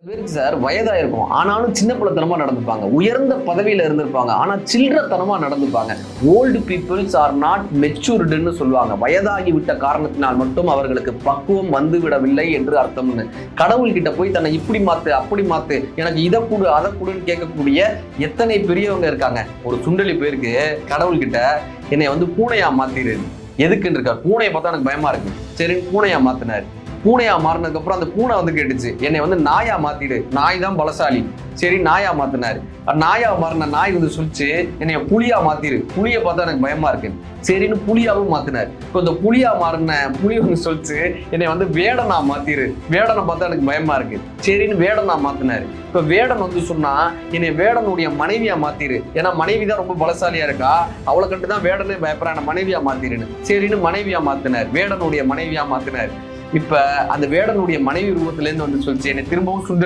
பேருக்கு சார் வயதா இருக்கும், ஆனாலும் சின்ன பிள்ளைத்தனமா நடந்துப்பாங்க. உயர்ந்த பதவியில இருந்திருப்பாங்க, ஆனா சில்லறத்தனமா நடந்துப்பாங்க. ஓல்டு பீப்புள்ஸ் ஆர் நாட் மெச்சூர்டுன்னு சொல்லுவாங்க. வயதாகி விட்ட காரணத்தினால் மட்டும் அவர்களுக்கு பக்குவம் வந்து விடவில்லை என்று அர்த்தம்னு. கடவுள்கிட்ட போய் தன்னை இப்படி மாத்து அப்படி மாத்து, எனக்கு இதை கொடு அதை கொடுன்னு கேட்கக்கூடிய எத்தனை பெரியவங்க இருக்காங்க. ஒரு சுண்டலி பேருக்கு கடவுள்கிட்ட என்னை வந்து பூனையா மாத்திரு, எதுக்குன்னு இருக்காரு. பூனையை பார்த்தா எனக்கு பயமா இருக்கு, சரி பூனையா மாத்தினாரு. பூனையா மாறினதுக்கு அப்புறம் அந்த பூனை வந்து கேட்டுச்சு, என்னை வந்து நாயா மாத்திடு, நாய் தான் பலசாலி, சரி நாயா மாத்தினாரு. நாயா மாறின நாய் வந்து சொல்லிச்சு, என்னைய புலியா மாத்திரு, புலியை பார்த்தா எனக்கு பயமா இருக்கு, சரின்னு புலியாவும் மாத்தினாரு. இப்போ இந்த புலியா மாறின புலி வந்து சொல்லிச்சு, என்னை வந்து வேடனா மாத்திரு, வேடனை பார்த்தா எனக்கு பயமா இருக்கு, சரின்னு வேடனா மாத்தினாரு. இப்ப வேடன் வந்து சொன்னா, என்னை வேடனுடைய மனைவியா மாத்திரு, ஏன்னா மனைவி தான் ரொம்ப பலசாலியா இருக்கா, அவளை கண்டு தான் வேடனே பயப்படுறான், மனைவியா மாத்திருன்னு, சரின்னு மனைவியா மாத்தினார், வேடனுடைய மனைவியா மாத்தினார். இப்ப அந்த வேடனுடைய மனைவி ரூபத்துல இருந்து வந்து சொல்லிச்சு, என்னை திரும்பவும் சுண்டலி